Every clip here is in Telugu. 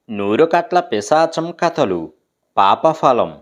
నూరుకట్ల పిశాచం కథలు పాపఫలం.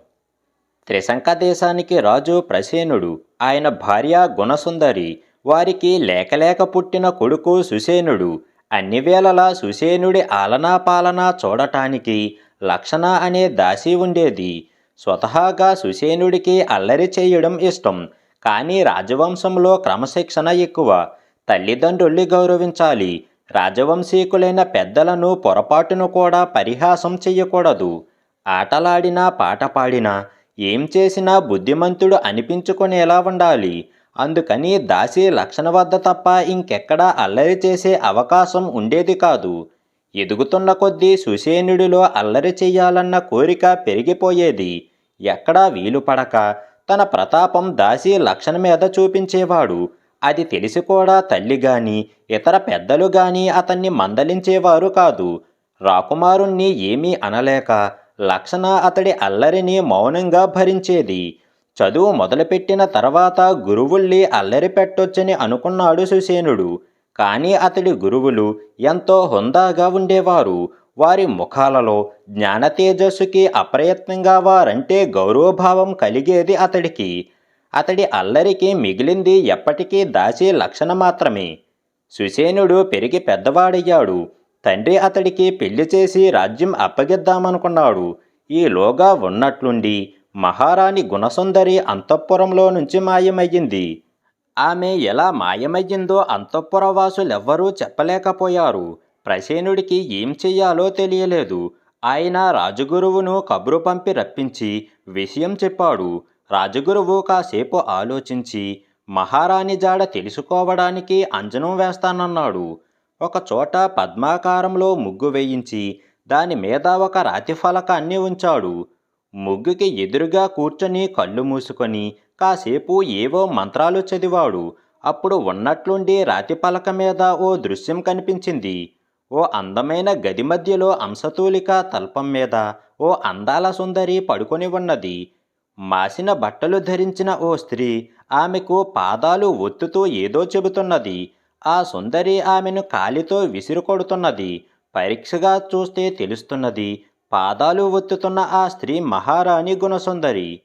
త్రిశంక దేశానికి రాజు ప్రసేనుడు, ఆయన భార్య గుణసుందరి. వారికి లేకలేక పుట్టిన కొడుకు సుసేనుడు. అన్ని వేళలా సుసేనుడి ఆలనా పాలనా చూడటానికి లక్షణ అనే దాసి ఉండేది. స్వతహాగా సుసేనుడికి అల్లరి చేయడం ఇష్టం. కానీ రాజవంశంలో క్రమశిక్షణ ఎక్కువ. తల్లిదండ్రుల్ని గౌరవించాలి. రాజవంశీకులైన పెద్దలను పొరపాటును కూడా పరిహాసం చెయ్యకూడదు. ఆటలాడినా పాట పాడినా ఏం చేసినా బుద్ధిమంతుడు అనిపించుకునేలా ఉండాలి. అందుకని దాసి లక్షణ వద్ద తప్ప ఇంకెక్కడా అల్లరి చేసే అవకాశం ఉండేది కాదు. ఎదుగుతున్న కొద్దీ సుసేనుడిలో అల్లరి చెయ్యాలన్న కోరిక పెరిగిపోయేది. ఎక్కడా వీలు పడక తన ప్రతాపం దాసి లక్షణ మీద చూపించేవాడు. అది తెలిసి కూడా తల్లి గాని ఇతర పెద్దలు గాని అతన్ని మందలించేవారు కాదు. రాకుమారుణ్ణి ఏమీ అనలేక లక్షణ అతడి అల్లరిని మౌనంగా భరించేది. చదువు మొదలుపెట్టిన తర్వాత గురువుల్ని అల్లరి పెట్టొచ్చని అనుకున్నాడు సుసేనుడు. కానీ అతడి గురువులు ఎంతో హుందాగా ఉండేవారు. వారి ముఖాలలో జ్ఞాన తేజస్సుకి అప్రయత్నంగా వారంటే గౌరవభావం కలిగేది అతడికి. అతడి అల్లరికి మిగిలింది ఎప్పటికీ దాసి లక్షణ మాత్రమే. సుసేనుడు పెరిగి పెద్దవాడయ్యాడు. తండ్రి అతడికి పెళ్లి చేసి రాజ్యం అప్పగిద్దామనుకున్నాడు. ఈలోగా ఉన్నట్లుండి మహారాణి గుణసుందరి అంతఃపురంలో నుంచి మాయమయ్యింది. ఆమె ఎలా మాయమయ్యిందో అంతఃపురవాసులెవ్వరూ చెప్పలేకపోయారు. ప్రసేనుడికి ఏం చెయ్యాలో తెలియలేదు. ఆయన రాజగురువును కబురు పంపి రప్పించి విషయం చెప్పాడు. రాజగురువు కాసేపు ఆలోచించి మహారాణి జాడ తెలుసుకోవడానికి అంజనం వేస్తానన్నాడు. ఒకచోట పద్మాకారంలో ముగ్గు వేయించి దాని మీద ఒక రాతి ఫలకాన్ని ఉంచాడు. ముగ్గుకి ఎదురుగా కూర్చొని కళ్ళు మూసుకొని కాసేపు ఏవో మంత్రాలు చదివాడు. అప్పుడు ఉన్నట్లుండి రాతి పలక మీద ఓ దృశ్యం కనిపించింది. ఓ అందమైన గది మధ్యలో అంశతూలిక తల్పం మీద ఓ అందాల సుందరి పడుకొని ఉన్నది. మాసిన బట్టలు ధరించిన ఓ స్త్రీ ఆమెకు పాదాలు ఒత్తుతూ ఏదో చెబుతున్నది. ఆ సుందరి ఆమెను కాలితో విసిరుకొడుతున్నది. పరీక్షగా చూస్తే తెలుస్తున్నది, పాదాలు ఒత్తుతున్న ఆ స్త్రీ మహారాణి గుణసుందరి.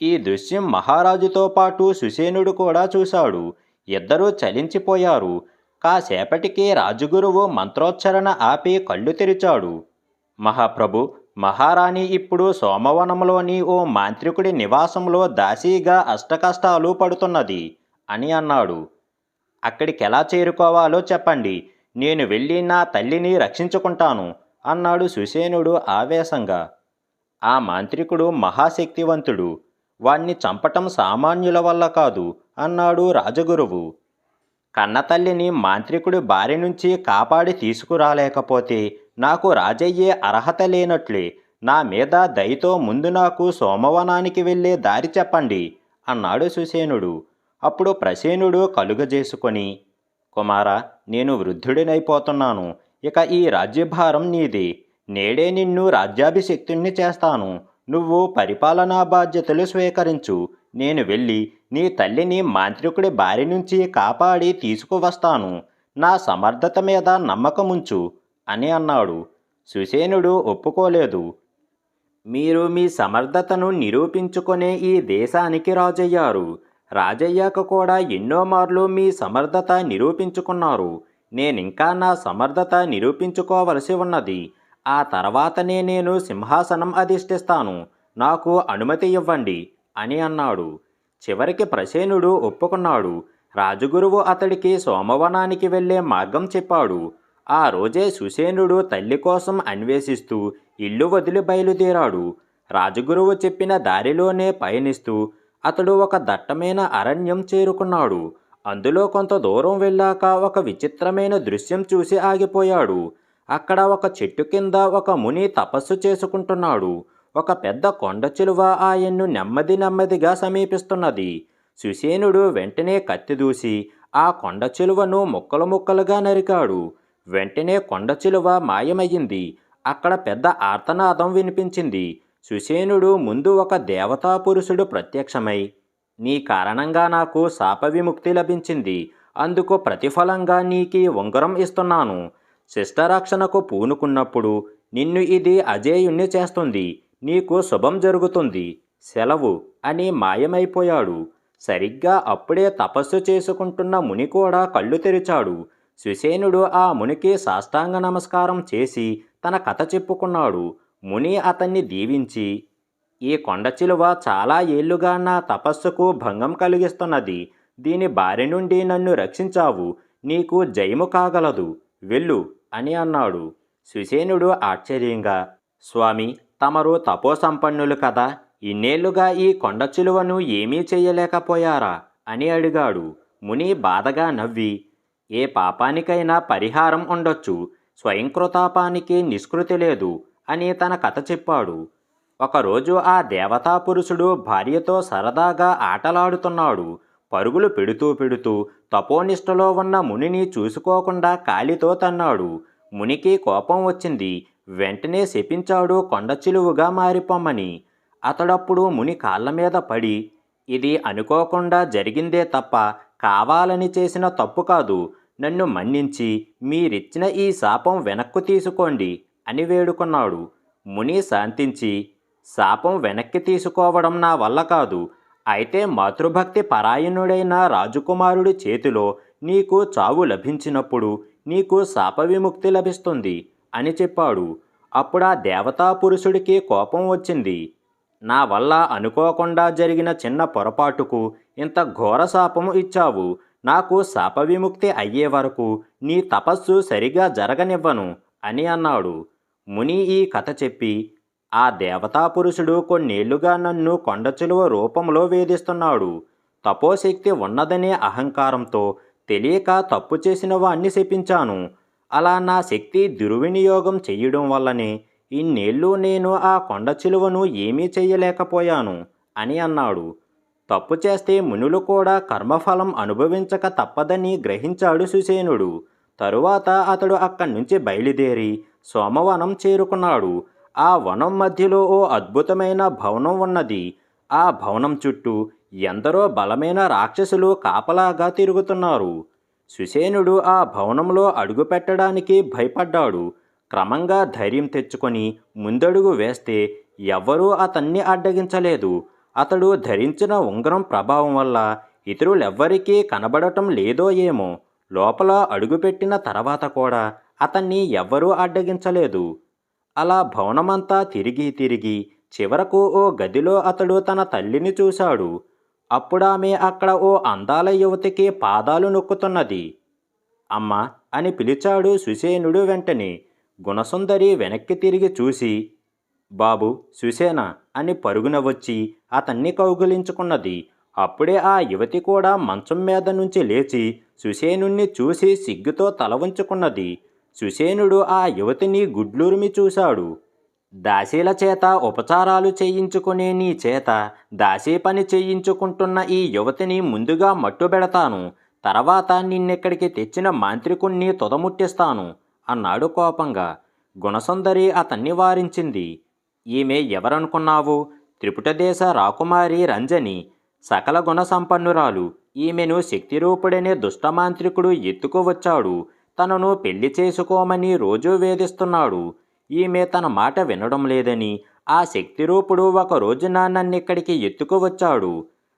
ఈ దృశ్యం మహారాజుతో పాటు సుసేనుడు కూడా చూశాడు. ఇద్దరూ చలించిపోయారు. కాసేపటికి రాజగురువు మంత్రోచ్చరణ ఆపి కళ్ళు తెరిచాడు. మహాప్రభు, మహారాణి ఇప్పుడు సోమవనంలోని ఓ మాంత్రికుడి నివాసంలో దాసీగా అష్టకష్టాలు పడుతున్నది అని అన్నాడు. అక్కడికెలా చేరుకోవాలో చెప్పండి. నేను వెళ్ళి నా తల్లిని రక్షించుకుంటాను అన్నాడు సుసేనుడు ఆవేశంగా. ఆ మాంత్రికుడు మహాశక్తివంతుడు. వాణ్ణి చంపటం సామాన్యుల వల్ల కాదు అన్నాడు రాజగురువు. కన్నతల్లిని మాంత్రికుడి బారి నుంచి కాపాడి తీసుకురాలేకపోతే నాకు రాజయ్యే అర్హత లేనట్లే. నా మీద దయతో ముందు నాకు సోమవనానికి వెళ్ళే దారి చెప్పండి అన్నాడు సుసేనుడు. అప్పుడు ప్రసేనుడు కలుగజేసుకొని, కుమారా, నేను వృద్ధుడినైపోతున్నాను. ఇక ఈ రాజ్యభారం నీదే. నేడే నిన్ను రాజ్యాభిషిక్తుణ్ణి చేస్తాను. నువ్వు పరిపాలనా బాధ్యతలు స్వీకరించు. నేను వెళ్ళి నీ తల్లిని మాంత్రికుడి బారి నుంచి కాపాడి తీసుకువస్తాను. నా సమర్థత మీద నమ్మకముంచు అని అన్నాడు. సుసేనుడు ఒప్పుకోలేదు. మీరు మీ సమర్థతను నిరూపించుకునే ఈ దేశానికి రాజయ్యారు. రాజయ్యాక కూడా ఎన్నో మార్లు మీ సమర్థత నిరూపించుకున్నారు. నేనింకా నా సమర్థత నిరూపించుకోవలసి ఉన్నది. ఆ తర్వాతనే నేను సింహాసనం అధిష్ఠిస్తాను. నాకు అనుమతి ఇవ్వండి అని అన్నాడు. చివరికి ప్రసేనుడు ఒప్పుకున్నాడు. రాజగురువు అతడికి సోమవనానికి వెళ్ళే మార్గం చెప్పాడు. ఆ రోజే సుసేనుడు తల్లి కోసం అన్వేషిస్తూ ఇల్లు వదిలి బయలుదేరాడు. రాజగురువు చెప్పిన దారిలోనే పయనిస్తూ అతడు ఒక దట్టమైన అరణ్యం చేరుకున్నాడు. అందులో కొంత దూరం వెళ్ళాక ఒక విచిత్రమైన దృశ్యం చూసి ఆగిపోయాడు. అక్కడ ఒక చెట్టు కింద ఒక ముని తపస్సు చేసుకుంటున్నాడు. ఒక పెద్ద కొండ చిలువ ఆయన్ను నెమ్మది నెమ్మదిగా సమీపిస్తున్నది. సుసేనుడు వెంటనే కత్తి దూసి ఆ కొండ చిలువను ముక్కలు ముక్కలుగా నరికాడు. వెంటనే కొండ చిలువ మాయమయ్యింది. అక్కడ పెద్ద ఆర్తనాదం వినిపించింది. సుసేనుడు ముందు ఒక దేవతా పురుషుడు ప్రత్యక్షమై, నీ కారణంగా నాకు శాప విముక్తి లభించింది. అందుకు ప్రతిఫలంగా నీకీ ఉంగరం ఇస్తున్నాను. శిష్టరక్షణకు పూనుకున్నప్పుడు నిన్ను ఇది అజేయుణ్ణి చేస్తుంది. నీకు శుభం జరుగుతుంది. సెలవు అని మాయమైపోయాడు. సరిగ్గా అప్పుడే తపస్సు చేసుకుంటున్న ముని కూడా కళ్ళు తెరిచాడు. సుసేనుడు ఆ మునికి సాష్టాంగ నమస్కారం చేసి తన కథ చెప్పుకున్నాడు. ముని అతన్ని దీవించి, ఈ కొండ చిలువ చాలా ఏళ్లుగా నా తపస్సుకు భంగం కలిగిస్తున్నది. దీని బారి నుండి నన్ను రక్షించావు. నీకు జయము కాగలదు. వెళ్ళు అని అన్నాడు. సుసేనుడు ఆశ్చర్యంగా, స్వామి, తమరు తపోసంపన్నులు కదా, ఇన్నేళ్లుగా ఈ కొండ చిలువను ఏమీ చెయ్యలేకపోయారా అని అడిగాడు. ముని బాధగా నవ్వి, ఏ పాపానికైనా పరిహారం ఉండొచ్చు, స్వయంకృతాపానికి నిష్కృతి లేదు అని తన కథ చెప్పాడు. ఒకరోజు ఆ దేవతా పురుషుడు భార్యతో సరదాగా ఆటలాడుతున్నాడు. పరుగులు పెడుతూ పెడుతూ తపోనిష్టలో ఉన్న మునిని చూసుకోకుండా కాలితో తన్నాడు. మునికి కోపం వచ్చింది. వెంటనే శపించాడు కొండ చిలువుగా మారిపోమ్మని. అతడప్పుడు ముని కాళ్ళ మీద పడి, ఇది అనుకోకుండా జరిగిందే తప్ప కావాలని చేసిన తప్పు కాదు. నన్ను మన్నించి మీరిచ్చిన ఈ శాపం వెనక్కు తీసుకోండి అని వేడుకున్నాడు. ముని శాంతించి, శాపం వెనక్కి తీసుకోవడం నా వల్ల కాదు. అయితే మాతృభక్తి పరాయణుడైన రాజకుమారుడి చేతిలో నీకు చావు లభించినప్పుడు నీకు శాప విముక్తి లభిస్తుంది అని చెప్పాడు. అప్పుడా దేవతా పురుషుడికి కోపం వచ్చింది. నా వల్ల అనుకోకుండా జరిగిన చిన్న పొరపాటుకు ఇంత ఘోర శాపము ఇచ్చావు. నాకు శాప విముక్తి అయ్యే వరకు నీ తపస్సు సరిగా జరగనివ్వను అని అన్నాడు. ముని ఈ కథ చెప్పి, ఆ దేవతా పురుషుడు కొన్నేళ్లుగా నన్ను కొండచిలువ రూపంలో వేధిస్తున్నాడు. తపోశక్తి ఉన్నదనే అహంకారంతో తెలియక తప్పు చేసిన వాణ్ణి శపించాను. అలా నా శక్తి దుర్వినియోగం చెయ్యడం వల్లనే ఇన్నేళ్ళు నేను ఆ కొండచిలువను ఏమీ చెయ్యలేకపోయాను అని అన్నాడు. తప్పు చేస్తే మునులు కూడా కర్మఫలం అనుభవించక తప్పదని గ్రహించాడు సుసేనుడు. తరువాత అతడు అక్కడి నుంచి బయలుదేరి సోమవనం చేరుకున్నాడు. ఆ వనం మధ్యలో ఓ అద్భుతమైన భవనం ఉన్నది. ఆ భవనం చుట్టూ ఎందరో బలమైన రాక్షసులు కాపలాగా తిరుగుతున్నారు. సుసేనుడు ఆ భవనంలో అడుగుపెట్టడానికి భయపడ్డాడు. క్రమంగా ధైర్యం తెచ్చుకొని ముందడుగు వేస్తే ఎవ్వరూ అతన్ని అడ్డగించలేదు. అతడు ధరించిన ఉంగరం ప్రభావం వల్ల ఇతరులెవ్వరికీ కనబడటం లేదో ఏమో, లోపల అడుగుపెట్టిన తర్వాత కూడా అతన్ని ఎవ్వరూ అడ్డగించలేదు. అలా భవనమంతా తిరిగి తిరిగి చివరకు ఓ గదిలో అతడు తన తల్లిని చూశాడు. అప్పుడామె అక్కడ ఓ అందాల యువతికి పాదాలు నొక్కుతున్నది. అమ్మా అని పిలిచాడు సుసేనుడు. వెంటనే గుణసుందరి వెనక్కి తిరిగి చూసి, బాబు సుసేనా అని పరుగున వచ్చి అతన్ని కౌగిలించుకున్నది. అప్పుడే ఆ యువతి కూడా మంచం మీద నుంచి లేచి సుసేనుణ్ణి చూసి సిగ్గుతో తల వంచుకున్నది. సుసేనుడు ఆ యువతిని గుడ్లూరిమి చూశాడు. దాసీల చేత ఉపచారాలు చేయించుకునే నీ చేత దాసీ పని చేయించుకుంటున్న ఈ యువతిని ముందుగా మట్టుబెడతాను. తర్వాత నిన్నెక్కడికి తెచ్చిన మాంత్రికుణ్ణి తుదముట్టిస్తాను అన్నాడు కోపంగా. గుణసుందరి అతన్ని వారించింది. ఈమె ఎవరనుకున్నావు? త్రిపుటదేశ రాకుమారి రంజని, సకల గుణ సంపన్నురాలు. ఈమెను శక్తిరూపుడనే దుష్టమాంత్రికుడు ఎత్తుకువచ్చాడు. తనను పెళ్లి చేసుకోమని రోజూ వేధిస్తున్నాడు. ఈమె తన మాట వినడం లేదని ఆ శక్తిరూపుడు ఒక రోజున నన్నిక్కడికి ఎత్తుకువచ్చాడు.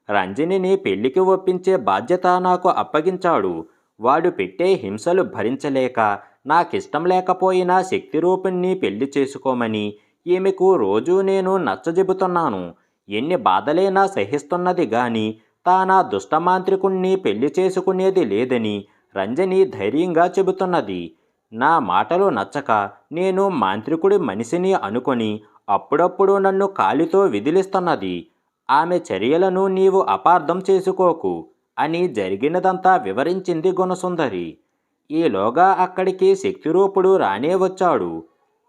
రంజనిని పెళ్లికి ఒప్పించే బాధ్యత నాకు అప్పగించాడు. వాడు పెట్టే హింసలు భరించలేక నాకిష్టం లేకపోయినా శక్తిరూపుణ్ణి పెళ్లి చేసుకోమని ఈమెకు రోజూ నేను నచ్చజెబుతున్నాను. ఎన్ని బాధలైనా సహిస్తున్నది గాని తానా దుష్టమాంత్రికుణ్ణి పెళ్లి చేసుకునేది లేదని రంజని ధైర్యంగా చెబుతున్నది. నా మాటలు నచ్చక నేను మాంత్రికుడి మనిషిని అనుకొని అప్పుడప్పుడు నన్ను కాలితో విదిలిస్తున్నది. ఆమె చర్యలను నీవు అపార్థం చేసుకోకు అని జరిగినదంతా వివరించింది గుణసుందరి. ఈలోగా అక్కడికి శక్తిరూపుడు రానే వచ్చాడు.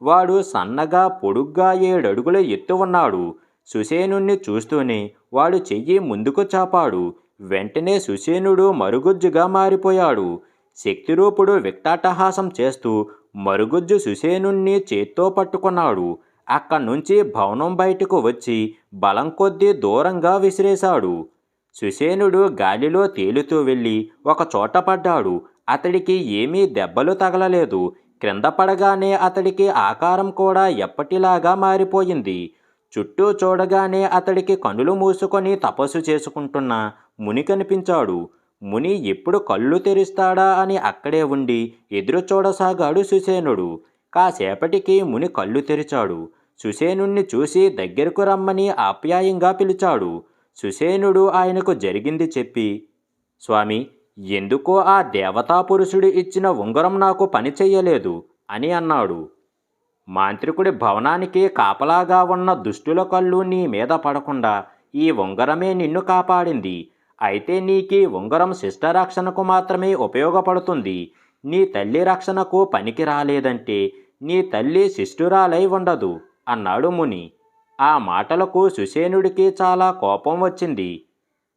వాడు సన్నగా పొడుగ్గా 7 అడుగుల ఎత్తు ఉన్నాడు. సుసేనుణ్ణి చూస్తూనే వాడు చెయ్యి ముందుకు చాపాడు. వెంటనే సుసేనుడు మరుగుజ్జుగా మారిపోయాడు. శక్తిరూపుడు వికటాటహాసం చేస్తూ మరుగుజ్జు సుసేనుణ్ణి చేత్తో పట్టుకున్నాడు. అక్కడ్నుంచి భవనం బయటకు వచ్చి బలం కొద్దీ దూరంగా విసిరేశాడు. సుసేనుడు గాలిలో తేలుతూ వెళ్ళి ఒక చోట పడ్డాడు. అతడికి ఏమీ దెబ్బలు తగలలేదు. క్రింద పడగానే అతడికి ఆకారం కూడా ఎప్పటిలాగా మారిపోయింది. చుట్టూ చూడగానే అతడికి కనులు మూసుకొని తపస్సు చేసుకుంటున్న ముని కనిపించాడు. ముని ఎప్పుడు కళ్ళు తెరుస్తాడా అని అక్కడే ఉండి ఎదురు చూడసాగాడు సుసేనుడు. కాసేపటికి ముని కళ్ళు తెరిచాడు. సుసేనుణ్ణి చూసి దగ్గరకు రమ్మని ఆప్యాయంగా పిలిచాడు. సుసేనుడు ఆయనకు జరిగింది చెప్పి, స్వామి, ఎందుకో ఆ దేవతా పురుషుడు ఇచ్చిన ఉంగరం నాకు పని చెయ్యలేదు అని అన్నాడు. మాంత్రికుడి భవనానికి కాపలాగా ఉన్న దుష్టుల కళ్ళు నీ మీద పడకుండా ఈ ఉంగరమే నిన్ను కాపాడింది. అయితే నీకీ ఉంగరం శిష్టరక్షణకు మాత్రమే ఉపయోగపడుతుంది. నీ తల్లి రక్షణకు పనికి రాలేదంటే నీ తల్లి శిష్టురాలై ఉండదు అన్నాడు ముని. ఆ మాటలకు సుసేనుడికి చాలా కోపం వచ్చింది.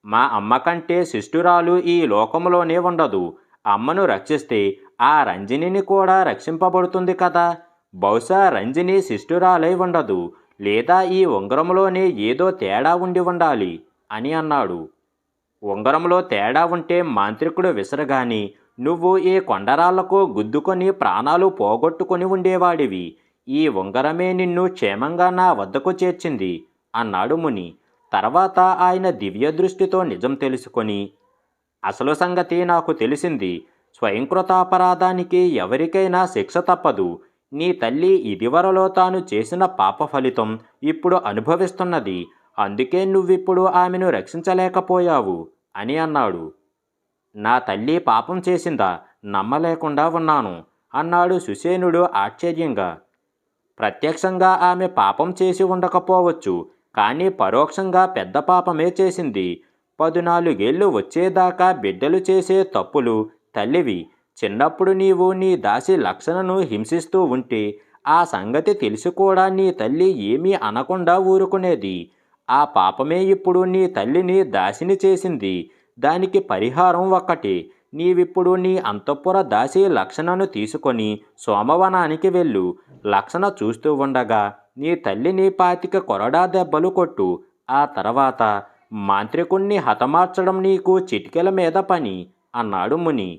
మా అమ్మ కంటే శిష్టురాలు ఈ లోకంలోనే ఉండదు. అమ్మను రక్షిస్తే ఆ రంజనిని కూడా రక్షింపబడుతుంది కదా. బహుశా రంజని శిష్టురాలై ఉండదు, లేదా ఈ ఉంగరంలోనే ఏదో తేడా ఉండి ఉండాలి అని అన్నాడు. ఉంగరంలో తేడా ఉంటే మాంత్రికుడు విసరగాని నువ్వు ఈ కొండరాళ్లకు గుద్దుకొని ప్రాణాలు పోగొట్టుకొని ఉండేవాడివి. ఈ ఉంగరమే నిన్ను క్షేమంగా నా వద్దకు చేర్చింది అన్నాడు ముని. తర్వాత ఆయన దివ్య దృష్టితో నిజం తెలుసుకొని, అసలు సంగతి నాకు తెలిసింది. స్వయంకృతాపరాధానికి ఎవరికైనా శిక్ష తప్పదు. నీ తల్లి ఇదివరలో తాను చేసిన పాప ఫలితం ఇప్పుడు అనుభవిస్తున్నది. అందుకే నువ్విప్పుడు ఆమెను రక్షించలేకపోయావు అని అన్నాడు. నా తల్లి పాపం చేసిందా? నమ్మలేకుండా ఉన్నాను అన్నాడు సుసేనుడు ఆశ్చర్యంగా. ప్రత్యక్షంగా ఆమె పాపం చేసి ఉండకపోవచ్చు, కానీ పరోక్షంగా పెద్ద పాపమే చేసింది. 14 ఏళ్ళు వచ్చేదాకా బిడ్డలు చేసే తప్పులు తల్లివి. చిన్నప్పుడు నీవు నీ దాసి లక్షణను హింసిస్తూ ఉంటే ఆ సంగతి తెలిసి కూడా నీ తల్లి ఏమీ అనకుండా ఊరుకునేది. ఆ పాపమే ఇప్పుడు నీ తల్లిని దాసిని చేసింది. దానికి పరిహారం ఒక్కటే. నీవిప్పుడు నీ అంతఃపుర దాసి లక్షణను తీసుకొని సోమవనానికి వెళ్ళు. లక్షణ చూస్తూ ఉండగా నీ తల్లిని 25 కొరడా దెబ్బలు కొట్టు. ఆ తర్వాత మాంత్రికుణ్ణి హతమార్చడం నీకు చిటికెల మీద పని అన్నాడు ముని.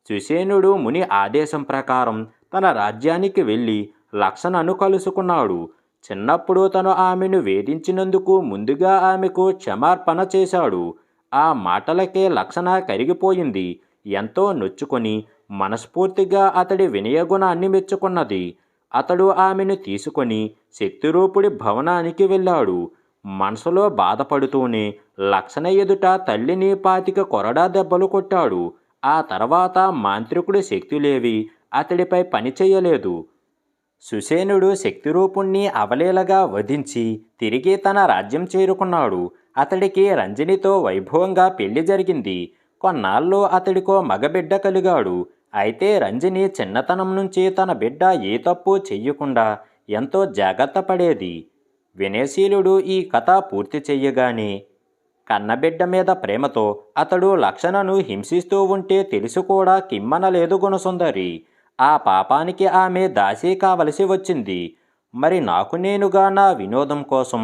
సుసేనుడు ముని ఆదేశం ప్రకారం తన రాజ్యానికి వెళ్ళి లక్షణను కలుసుకున్నాడు. చిన్నప్పుడు తను ఆమెను వేధించినందుకు ముందుగా ఆమెకు క్షమార్పణ చేశాడు. ఆ మాటలకే లక్షణ కరిగిపోయింది. ఎంతో నొచ్చుకొని మనస్ఫూర్తిగా అతడి వినయగుణాన్ని మెచ్చుకున్నది. అతడు ఆమెను తీసుకొని శక్తిరూపుడి భవనానికి వెళ్ళాడు. మనసులో బాధపడుతూనే లక్షణ ఎదుట తల్లిని 25 కొరడా దెబ్బలు కొట్టాడు. ఆ తర్వాత మాంత్రికుడి శక్తులేవి అతడిపై పని చేయలేదు. సుసేనుడు శక్తిరూపుణ్ణి అవలీలగా వధించి తిరిగి తన రాజ్యం చేరుకున్నాడు. అతడికి రంజనితో వైభవంగా పెళ్లి జరిగింది. కొన్నాళ్ళు అతడికో మగబిడ్డ కలిగాడు. అయితే రంజని చిన్నతనం నుంచి తన బిడ్డ ఏ తప్పు చెయ్యకుండా ఎంతో జాగ్రత్త పడేది. వినయశీలుడు ఈ కథ పూర్తి చెయ్యగానే కన్నబిడ్డ మీద ప్రేమతో అతడు లక్షణను హింసిస్తూ ఉంటే తెలిసి కూడా కిమ్మనలేదు గుణసుందరి. ఆ పాపానికి ఆమె దాసి కావలసి వచ్చింది. మరి నాకు నేనుగా నా వినోదం కోసం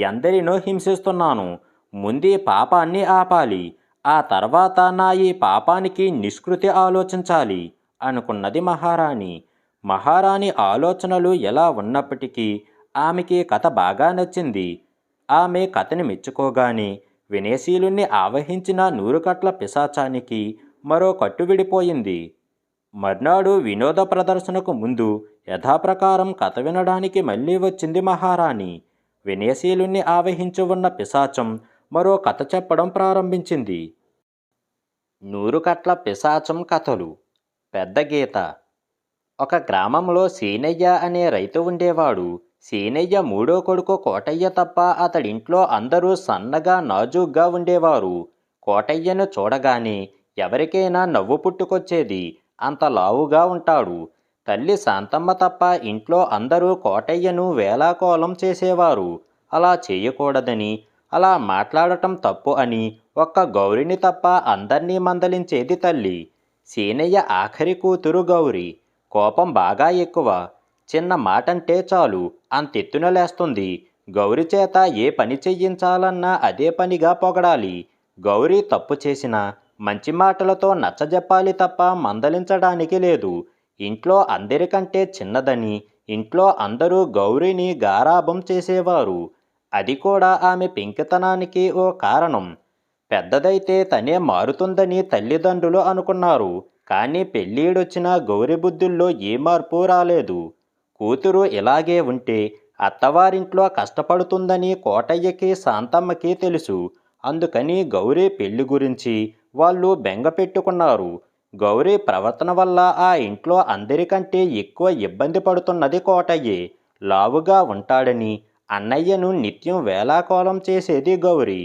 ఎందరినో హింసిస్తున్నాను. ముందు పాపాన్ని ఆపాలి, ఆ తర్వాత నా ఈ పాపానికి నిష్కృతి ఆలోచించాలి అనుకున్నది మహారాణి. మహారాణి ఆలోచనలు ఎలా ఉన్నప్పటికీ ఆమెకి కథ బాగా నచ్చింది. ఆమె కథని మెచ్చుకోగానే వినయశీలుణ్ణి ఆవహించిన 100 కట్ల పిశాచానికి మరో కట్టు విడిపోయింది. మర్నాడు వినోద ప్రదర్శనకు ముందు యథాప్రకారం కథ వినడానికి మళ్ళీ వచ్చింది మహారాణి. వినయశీలుణ్ణి ఆవహించి ఉన్న పిశాచం మరో కథ చెప్పడం ప్రారంభించింది. 100 కట్ల పిశాచం కథలు. పెద్ద గీత. ఒక గ్రామంలో సీనయ్య అనే రైతు ఉండేవాడు. సీనయ్య మూడో కొడుకు కోటయ్య తప్ప అతడింట్లో అందరూ సన్నగా నాజూగ్గా ఉండేవారు. కోటయ్యను చూడగానే ఎవరికైనా నవ్వు పుట్టుకొచ్చేది. అంత లావుగా ఉంటాడు. తల్లి శాంతమ్మ తప్ప ఇంట్లో అందరూ కోటయ్యను వేలాకోలం చేసేవారు. అలా చేయకూడదని, అలా మాట్లాడటం తప్పు అని ఒక్క గౌరిని తప్ప అందర్నీ మందలించేది తల్లి. సీనయ్య ఆఖరి కూతురు గౌరి. కోపం బాగా ఎక్కువ. చిన్న మాటంటే చాలు అంతెత్తున లేస్తుంది. గౌరి చేత ఏ పని చెయ్యించాలన్నా అదే పనిగా పొగడాలి. గౌరి తప్పు చేసినా మంచి మాటలతో నచ్చజెప్పాలి తప్ప మందలించడానికి లేదు. ఇంట్లో అందరికంటే చిన్నదని ఇంట్లో అందరూ గౌరీని గారాబం చేసేవారు. అది కూడా ఆమె పెంకితనానికి ఓ కారణం. పెద్దదైతే తనే మారుతుందని తల్లిదండ్రులు అనుకున్నారు. కానీ పెళ్ళీడొచ్చిన గౌరి బుద్ధుల్లో ఏ మార్పు రాలేదు. కూతురు ఇలాగే ఉంటే అత్తవారింట్లో కష్టపడుతుందని కోటయ్యకి శాంతమ్మకి తెలుసు. అందుకని గౌరీ పెళ్లి గురించి వాళ్ళు బెంగ పెట్టుకున్నారు. గౌరీ ప్రవర్తన వల్ల ఆ ఇంట్లో అందరికంటే ఎక్కువ ఇబ్బంది పడుతున్నది కోటయ్యే. లావుగా ఉంటాడని అన్నయ్యను నిత్యం వేళాకోళం చేసేది గౌరీ.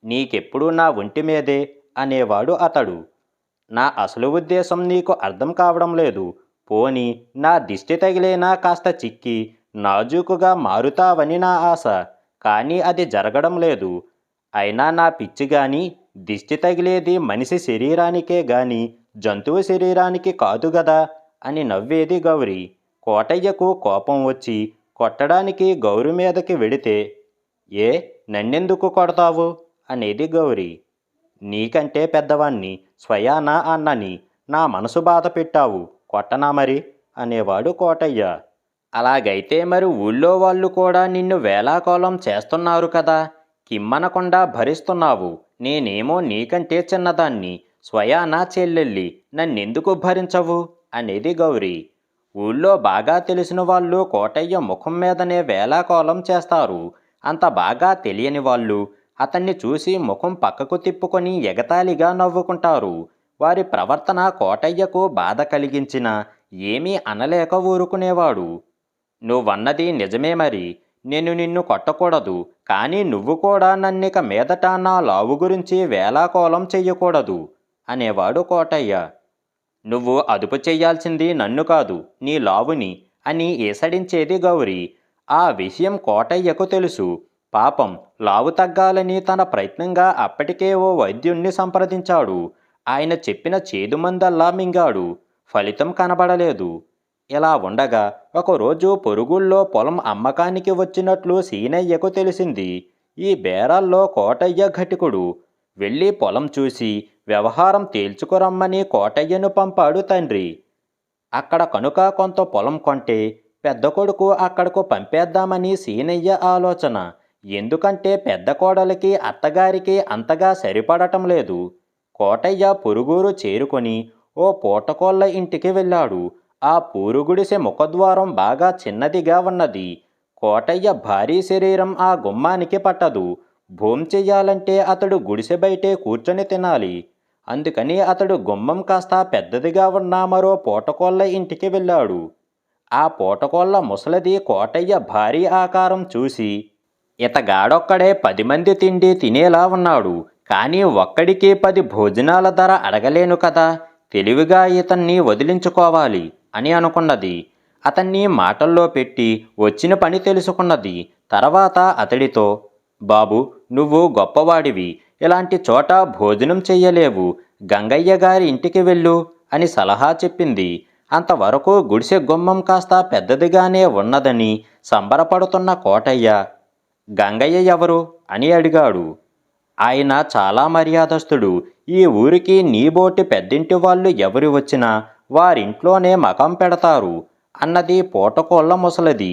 నీకెప్పుడు నా ఒంటి మీదే అనేవాడు అతడు. నా అసలు ఉద్దేశం నీకు అర్థం కావడం లేదు. పోనీ నా దిష్టి తగిలేనా కాస్త చిక్కి నాజూకుగా మారుతావని నా ఆశ. కానీ అది జరగడం లేదు. అయినా నా పిచ్చి గాని దిష్టి తగిలేది మనిషి శరీరానికే గాని జంతువు శరీరానికి కాదు గదా అని నవ్వేది గౌరీ. కోటయ్యకు కోపం వచ్చి కొట్టడానికి గౌరి మీదకి వెడితే, ఏ నన్నెందుకు కొడతావు అనేది గౌరీ. నీకంటే పెద్దవాణ్ణి, స్వయానా అన్నని, నా మనసు బాధ పెట్టావు, కొట్టనా మరి అనేవాడు కోటయ్య. అలాగైతే మరి ఊళ్ళో వాళ్ళు కూడా నిన్ను వేళాకోళం చేస్తున్నారు కదా, కిమ్మనకుండా భరిస్తున్నావు. నేనేమో నీకంటే చిన్నదాన్ని, స్వయానా చెల్లెల్లి, నన్నెందుకు భరించవు అనేది గౌరీ. ఊళ్ళో బాగా తెలిసిన వాళ్ళు కోటయ్య ముఖం మీదనే వేళాకోళం చేస్తారు. అంత బాగా తెలియని వాళ్ళు అతన్ని చూసి ముఖం పక్కకు తిప్పుకొని ఎగతాళిగా నవ్వుకుంటారు. వారి ప్రవర్తన కోటయ్యకు బాధ కలిగించినా ఏమీ అనలేక ఊరుకునేవాడు. నువ్వన్నది నిజమే మరి. నేను నిన్ను కొట్టకూడదు, కానీ నువ్వు కూడా నన్నిక మీదట నా లావు గురించి వేళాకోళం చెయ్యకూడదు అనేవాడు కోటయ్య. నువ్వు అదుపు చెయ్యాల్సింది నన్ను కాదు, నీ లావుని అని ఈసడించేది గౌరీ. ఆ విషయం కోటయ్యకు తెలుసు. పాపం, లావు తగ్గాలని తన ప్రయత్నంగా అప్పటికే ఓ వైద్యుణ్ణి సంప్రదించాడు. ఆయన చెప్పిన చేదుమందల్లా మింగాడు. ఫలితం కనబడలేదు. ఇలా ఉండగా ఒకరోజు పొరుగుల్లో పొలం అమ్మకానికి వచ్చినట్లు సీనయ్యకు తెలిసింది. ఈ బేరాల్లో కోటయ్య ఘటికుడు. వెళ్ళి పొలం చూసి వ్యవహారం తేల్చుకురమ్మని కోటయ్యను పంపాడు తండ్రి. అక్కడ కనుక కొంత పొలం కొంటే పెద్ద కొడుకు అక్కడకు పంపేద్దామని సీనయ్య ఆలోచన. ఎందుకంటే పెద్ద కోడలికి అత్తగారికి అంతగా సరిపడటం లేదు. కోటయ్య పొరుగురు చేరుకొని ఓ పూటకోళ్ళ ఇంటికి వెళ్ళాడు. ఆ పూరుగుడిసె ముఖద్వారం బాగా చిన్నదిగా ఉన్నది. కోటయ్య భారీ శరీరం ఆ గుమ్మానికి పట్టదు. భోంచెయ్యాలంటే అతడు గుడిసె బయటే కూర్చొని తినాలి. అందుకని అతడు గుమ్మం కాస్త పెద్దదిగా ఉన్న మరో పూటకోళ్ళ ఇంటికి వెళ్ళాడు. ఆ పూటకోళ్ళ ముసలిది కోటయ్య భారీ ఆకారం చూసి, ఇతగాడొక్కడే 10 మంది తిండి తినేలా ఉన్నాడు, కానీ ఒక్కడికి 10 భోజనాల ధర అడగలేను కదా, తెలివిగా ఇతన్ని వదిలించుకోవాలి అని అనుకున్నది. అతన్ని మాటల్లో పెట్టి వచ్చిన పని తెలుసుకున్నది. తర్వాత అతడితో, బాబు, నువ్వు గొప్పవాడివి, ఇలాంటి చోట భోజనం చెయ్యలేవు, గంగయ్య గారి ఇంటికి వెళ్ళు అని సలహా చెప్పింది. అంతవరకు గుడిసె గుమ్మం కాస్త పెద్దదిగానే ఉన్నదని సంబరపడుతున్న కోటయ్య, గంగయ్య ఎవరు అని అడిగాడు. ఆయన చాలా మర్యాదస్తుడు. ఈ ఊరికి నీబోటి పెద్దింటి వాళ్ళు ఎవరు వచ్చినా వారింట్లోనే మకం పెడతారు అన్నది పూటకోళ్ళ ముసలిది.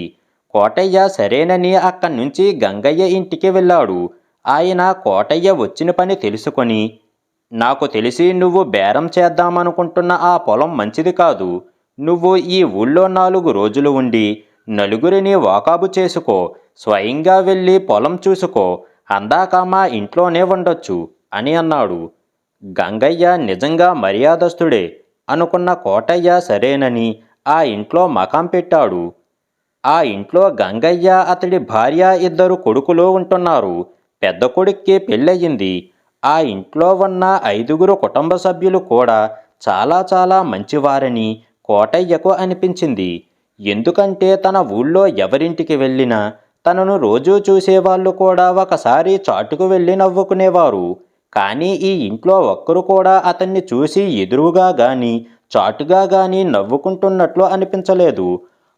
కోటయ్య సరేనని అక్కడి నుంచి గంగయ్య ఇంటికి వెళ్ళాడు. ఆయన కోటయ్య వచ్చిన పని తెలుసుకొని, నాకు తెలిసి నువ్వు బేరం చేద్దామనుకుంటున్న ఆ పొలం మంచిది కాదు. నువ్వు ఈ ఊళ్ళో 4 రోజులు ఉండి నలుగురిని వాకాబు చేసుకో, స్వయంగా వెళ్ళి పొలం చూసుకో, అందాక మా ఇంట్లోనే ఉండొచ్చు అని అన్నాడు. గంగయ్య నిజంగా మర్యాదస్తుడే అనుకున్న కోటయ్య సరేనని ఆ ఇంట్లో మకాం పెట్టాడు. ఆ ఇంట్లో గంగయ్య, అతడి భార్య, 2 కొడుకులు ఉంటున్నారు. పెద్ద కొడుక్కి పెళ్ళయింది. ఆ ఇంట్లో ఉన్న 5గురు కుటుంబ సభ్యులు కూడా చాలా చాలా మంచివారని కోటయ్యకు అనిపించింది. ఎందుకంటే తన ఊళ్ళో ఎవరింటికి వెళ్ళినా తనను రోజూ చూసేవాళ్ళు కూడా ఒకసారి చాటుకు వెళ్ళి నవ్వుకునేవారు. కానీ ఈ ఇంట్లో ఒక్కరు కూడా అతన్ని చూసి ఎదురుగా గాని చాటుగా గాని నవ్వుకుంటున్నట్లు అనిపించలేదు.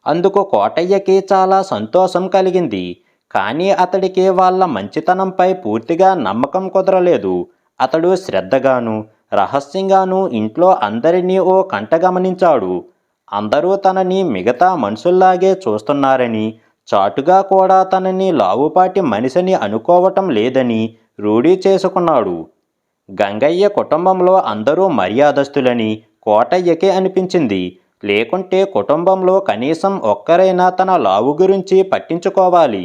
అందుకు కోటయ్యకి చాలా సంతోషం కలిగింది. కానీ అతడికి వాళ్ళ మంచితనంపై పూర్తిగా నమ్మకం కుదరలేదు. అతడు శ్రద్ధగాను రహస్యంగాను ఇంట్లో అందరినీ ఓ కంట గమనించాడు. అందరూ తనని మిగతా మనుషుల్లాగే చూస్తున్నారని, చాటుగా కూడా తనని లావుపాటి మనిషిని అనుకోవటం లేదని రూఢీ చేసుకున్నాడు. గంగయ్య కుటుంబంలో అందరూ మర్యాదస్తులని కోటయ్యకి అనిపించింది. లేకుంటే కుటుంబంలో కనీసం ఒక్కరైనా తన లావు గురించి పట్టించుకోవాలి.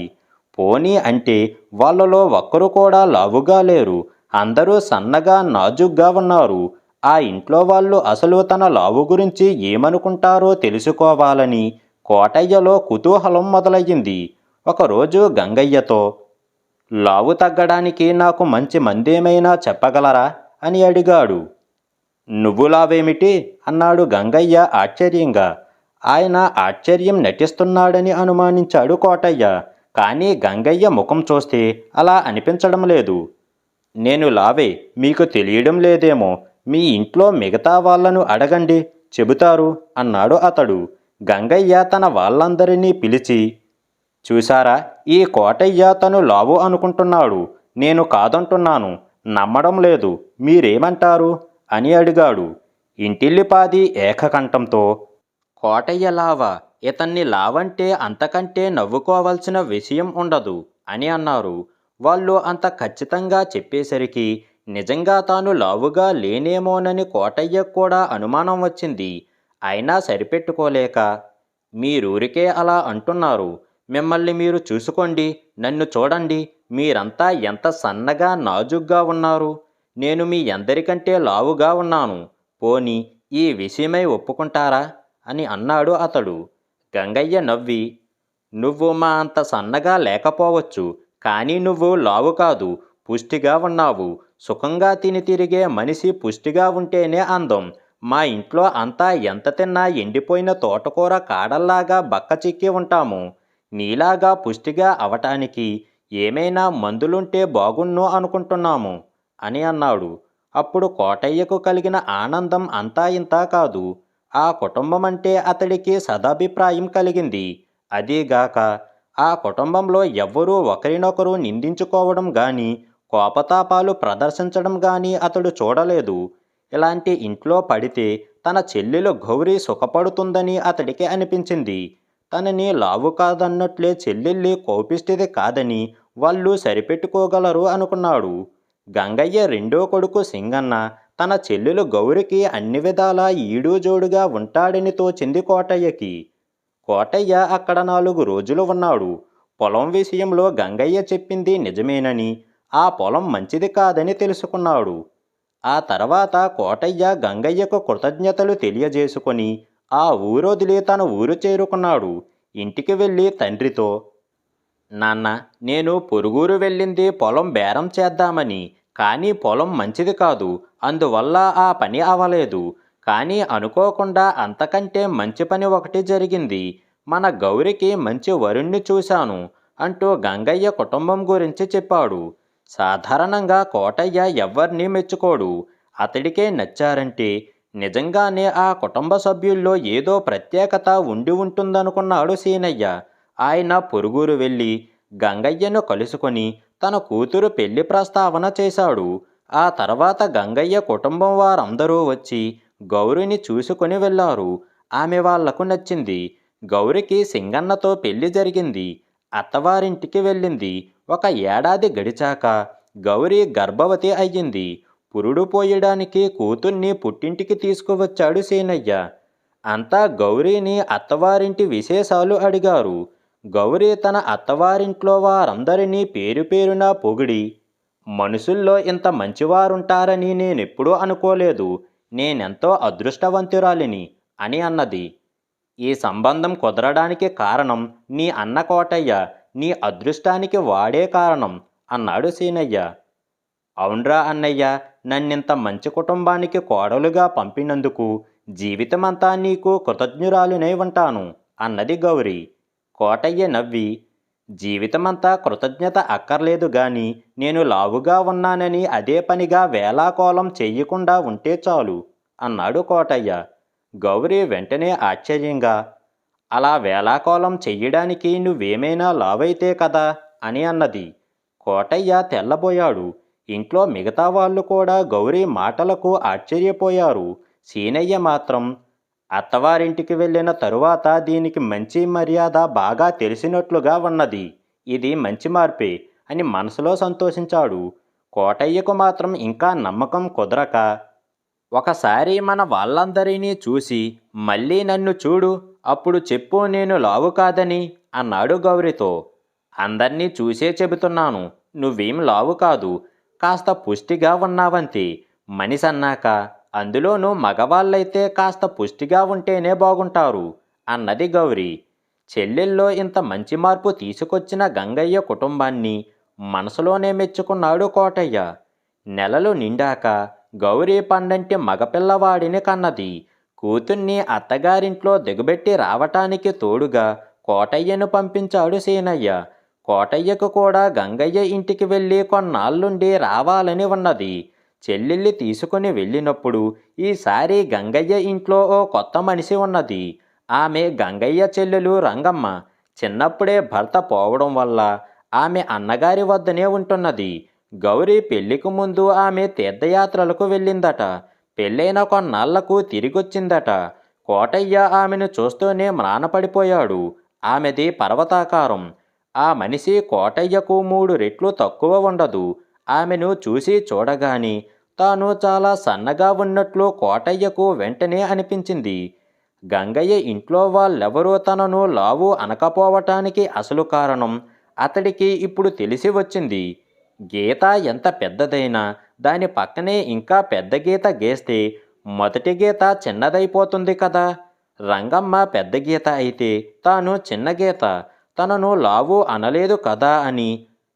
పోనీ అంటే వాళ్ళలో ఒక్కరు కూడా లావుగా లేరు. అందరూ సన్నగా నాజుగ్గా ఉన్నారు. ఆ ఇంట్లో వాళ్ళు అసలు తన లావు గురించి ఏమనుకుంటారో తెలుసుకోవాలని కోటయ్యలో కుతూహలం మొదలయ్యింది. ఒకరోజు గంగయ్యతో, లావు తగ్గడానికి నాకు మంచి మందేమైనా చెప్పగలరా అని అడిగాడు. నువ్వు లావేమిటి అన్నాడు గంగయ్య ఆశ్చర్యంగా. ఆయన ఆశ్చర్యం నటిస్తున్నాడని అనుమానించాడు కోటయ్య. కానీ గంగయ్య ముఖం చూస్తే అలా అనిపించడం లేదు. నేను లావే, మీకు తెలియడం లేదేమో, మీ ఇంట్లో మిగతా వాళ్లను అడగండి, చెబుతారు అన్నాడు అతడు. గంగయ్య తన వాళ్ళందరినీ పిలిచి, చూశారా, ఈ కోటయ్య తను లావు అనుకుంటున్నాడు, నేను కాదంటున్నాను, నమ్మడం లేదు, మీరేమంటారు అని అడిగాడు. ఇంటిల్లిపాది ఏకకంఠంతో, కోటయ్య లావా, ఇతన్ని లావంటే అంతకంటే నవ్వుకోవాల్సిన విషయం ఉండదు అని అన్నారు. వాళ్ళు అంత ఖచ్చితంగా చెప్పేసరికి నిజంగా తాను లావుగా లేనేమోనని కోటయ్యకు కూడా అనుమానం వచ్చింది. అయినా సరిపెట్టుకోలేక, మీరూరికే అలా అంటున్నారు, మిమ్మల్ని మీరు చూసుకోండి, నన్ను చూడండి, మీరంతా ఎంత సన్నగా నాజుగ్గా ఉన్నారు, నేను మీ అందరికంటే లావుగా ఉన్నాను, పోనీ ఈ విషయమై ఒప్పుకుంటారా అని అన్నాడు అతడు. గంగయ్య నవ్వి, నువ్వు మా అంత సన్నగా లేకపోవచ్చు, కానీ నువ్వు లావు కాదు, పుష్టిగా ఉన్నావు. సుఖంగా తిని తిరిగే మనిషి పుష్టిగా ఉంటేనే అందం. మా ఇంట్లో అంతా ఎంత తిన్నా ఎండిపోయిన తోటకూర కాడల్లాగా బక్కచిక్కి ఉంటాము. నీలాగా పుష్టిగా అవటానికి ఏమైనా మందులుంటే బాగున్ను అనుకుంటున్నాము అని అన్నాడు. అప్పుడు కోటయ్యకు కలిగిన ఆనందం అంతా ఇంతా కాదు. ఆ కుటుంబమంటే అతడికి సదాభిప్రాయం కలిగింది. అదీగాక ఆ కుటుంబంలో ఎవ్వరూ ఒకరినొకరు నిందించుకోవడం గాని, కోపతాపాలు ప్రదర్శించడం గాని అతడు చూడలేదు. ఇలాంటి ఇంట్లో పడితే తన చెల్లెలు గౌరీ సుఖపడుతుందని అతడికి అనిపించింది. తనని లావు కాదన్నట్లే చెల్లెల్లి కోపిష్టిది కాదని వాళ్ళు సరిపెట్టుకోగలరు అనుకున్నాడు. గంగయ్య రెండో కొడుకు సింగన్న తన చెల్లెలు గౌరికి అన్ని విధాలా ఈడు జోడుగా ఉంటాడని తోచింది కోటయ్యకి. కోటయ్య అక్కడ 4 రోజులు ఉన్నాడు. పొలం విషయంలో గంగయ్య చెప్పింది నిజమేనని, ఆ పొలం మంచిది కాదని తెలుసుకున్నాడు. ఆ తర్వాత కోటయ్య గంగయ్యకు కృతజ్ఞతలు తెలియజేసుకొని ఆ ఊరొదిలి తన ఊరు చేరుకున్నాడు. ఇంటికి వెళ్ళి తండ్రితో, నాన్న, నేను పొరుగురు వెళ్ళింది పొలం బేరం చేద్దామని, కానీ పొలం మంచిది కాదు, అందువల్ల ఆ పని అవలేదు. కానీ అనుకోకుండా అంతకంటే మంచి పని ఒకటి జరిగింది. మన గౌరికి మంచి వరుణ్ణి చూశాను అంటూ గంగయ్య కుటుంబం గురించి చెప్పాడు. సాధారణంగా కోటయ్య ఎవ్వరినీ మెచ్చుకోడు. అతడికే నచ్చారంటే నిజంగానే ఆ కుటుంబ సభ్యుల్లో ఏదో ప్రత్యేకత ఉండి ఉంటుందనుకున్నాడు సీనయ్య. ఆయన పొరుగురు వెళ్ళి గంగయ్యను కలుసుకొని తన కూతురు పెళ్లి ప్రస్తావన చేశాడు. ఆ తర్వాత గంగయ్య కుటుంబం వారందరూ వచ్చి గౌరిని చూసుకొని వెళ్ళారు. ఆమె వాళ్లకు నచ్చింది. గౌరికి సింగన్నతో పెళ్లి జరిగింది. అత్తవారింటికి వెళ్ళింది. 1 ఏడాది గడిచాక గౌరి గర్భవతి అయ్యింది. పురుడు పోయడానికి కూతుర్ని పుట్టింటికి తీసుకువచ్చాడు సీనయ్య. అంతా గౌరీని అత్తవారింటి విశేషాలు అడిగారు. గౌరీ తన అత్తవారింట్లో వారందరినీ పేరు పేరునా పొగిడి, మనుషుల్లో ఇంత మంచివారుంటారని నేనెప్పుడూ అనుకోలేదు, నేనెంతో అదృష్టవంతురాలిని అని అన్నది. ఈ సంబంధం కుదరడానికి కారణం నీ అన్న కోటయ్య, నీ అదృష్టానికి వాడే కారణం అన్నాడు సీనయ్య. అవునరా అన్నయ్య, నన్నింత మంచి కుటుంబానికి కోడలుగా పంపినందుకు జీవితమంతా నీకు కృతజ్ఞురాలునై ఉంటాను అన్నది గౌరీ. కోటయ్య నవ్వి, జీవితమంతా కృతజ్ఞత అక్కర్లేదు గాని నేను లావుగా ఉన్నానని అదే పనిగా వేలాకోలం చెయ్యకుండా ఉంటే చాలు అన్నాడు కోటయ్య. గౌరీ వెంటనే ఆశ్చర్యంగా, అలా వేలాకోలం చెయ్యడానికి నువ్వేమైనా లావైతే కదా అని అన్నది. కోటయ్య తెల్లబోయాడు. ఇంట్లో మిగతా వాళ్ళు కూడా గౌరీ మాటలకు ఆశ్చర్యపోయారు. సీనయ్య మాత్రం, అత్తవారింటికి వెళ్ళిన తరువాత దీనికి మంచి మర్యాద బాగా తెలిసినట్లుగా ఉన్నది. ఇది మంచి మార్పే అని మనసులో సంతోషించాడు. కోటయ్యకు మాత్రం ఇంకా నమ్మకం కుదరక, ఒకసారి మన వాళ్ళందరినీ చూసి మళ్ళీ నన్ను చూడు, అప్పుడు చెప్పు నేను లావు కాదని అన్నాడు గౌరితో. అందర్నీ చూసే చెబుతున్నాను, నువ్వేం లావు కాదు, కాస్త పుష్టిగా ఉన్నావంతే. మనిషి అన్నాక అందులోనూ మగవాళ్ళైతే కాస్త పుష్టిగా ఉంటేనే బాగుంటారు అన్నది గౌరి. చెల్లెల్లో ఇంత మంచి మార్పు తీసుకొచ్చిన గంగయ్య కుటుంబాన్ని మనసులోనే మెచ్చుకున్నాడు కోటయ్య. నెలలు నిండాక గౌరీ పండంటి మగపిల్లవాడిని కన్నది. కూతుర్ని అత్తగారింట్లో దిగబెట్టి రావటానికి తోడుగా కోటయ్యను పంపించాడు సీనయ్య. కోటయ్యకు కూడా గంగయ్య ఇంటికి వెళ్ళి కొన్నాళ్ళుండి రావాలని ఉన్నది. చెల్లెల్ని తీసుకుని వెళ్ళినప్పుడు ఈసారి గంగయ్య ఇంట్లో ఓ కొత్త మనిషి ఉన్నది. ఆమె గంగయ్య చెల్లెలు రంగమ్మ. చిన్నప్పుడే భర్త పోవడం వల్ల ఆమె అన్నగారి వద్దనే ఉంటున్నది. గౌరీ పెళ్లికి ముందు ఆమె తీర్థయాత్రలకు వెళ్ళిందట. పెళ్ళైన కొన్నాళ్లకు తిరిగొచ్చిందట. కోటయ్య ఆమెను చూస్తూనే మ్రానపడిపోయాడు. ఆమెది పర్వతాకారం. ఆ మనిషి కోటయ్యకు 3 రెట్లు తక్కువ ఉండదు. ఆమెను చూసి చూడగాని తాను చాలా సన్నగా ఉన్నట్లు కోటయ్యకు వెంటనే అనిపించింది. గంగయ్య ఇంట్లో వాళ్ళెవరూ తనను లావు అనకపోవటానికి అసలు కారణం అతడికి ఇప్పుడు తెలిసి వచ్చింది. గీత ఎంత పెద్దదైనా దాని పక్కనే ఇంకా పెద్ద గీత గీస్తే మొదటి గీత చిన్నదైపోతుంది కదా. రంగమ్మ పెద్ద గీత అయితే తాను చిన్న గీత, తనను లావు అనలేదు కదా అని.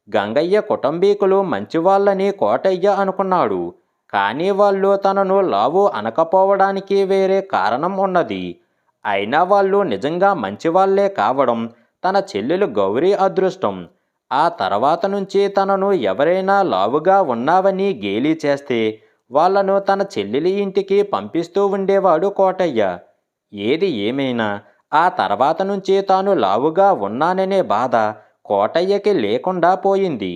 గంగయ్య కుటుంబీకులు మంచివాళ్ళని కోటయ్య అనుకున్నాడు. కానీ వాళ్ళు తనను లావు అనకపోవడానికి వేరే కారణం ఉన్నది. అయినా వాళ్ళు నిజంగా మంచివాళ్లే కావడం తన చెల్లెలు గౌరీ అదృష్టం. ఆ తర్వాత నుంచి తనను ఎవరైనా లావుగా ఉన్నావని గేలి చేస్తే వాళ్ళను తన చెల్లెలి ఇంటికి పంపిస్తూ ఉండేవాడు కోటయ్య. ఏది ఏమైనా ఆ తర్వాత నుంచి తాను లావుగా ఉన్నాననే బాధ కోటయ్యకి లేకుండా పోయింది.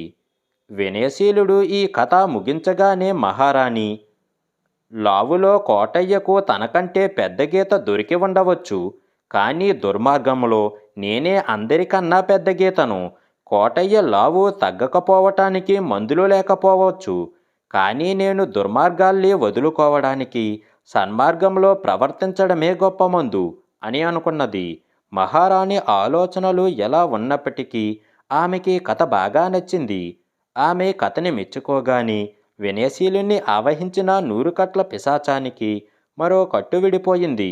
వినయశీలుడు ఈ కథ ముగించగానే మహారాణి, లావులో కోటయ్యకు తనకంటే పెద్ద గీత దొరికి ఉండవచ్చు, కానీ దుర్మార్గంలో నేనే అందరికన్నా పెద్ద గీతను. కోటయ్య లావు తగ్గకపోవటానికి మందులు లేకపోవచ్చు, కానీ నేను దుర్మార్గాల్ని వదులుకోవడానికి సన్మార్గంలో ప్రవర్తించడమే గొప్ప మందు అని అనుకున్నది. మహారాణి ఆలోచనలు ఎలా ఉన్నప్పటికీ ఆమెకి కథ బాగా నచ్చింది. ఆమె కథని మెచ్చుకోగానే వినయశీలుని ఆవహించిన 100 కట్ల పిశాచానికి మరో కట్టు విడిపోయింది.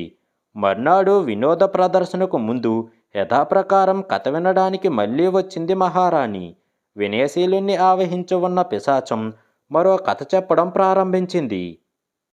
మర్నాడు వినోద ప్రదర్శనకు ముందు యథాప్రకారం కథ వినడానికి మళ్ళీ వచ్చింది మహారాణి. వినయశీలుని ఆవహించి ఉన్న పిశాచం మరో కథ చెప్పడం ప్రారంభించింది.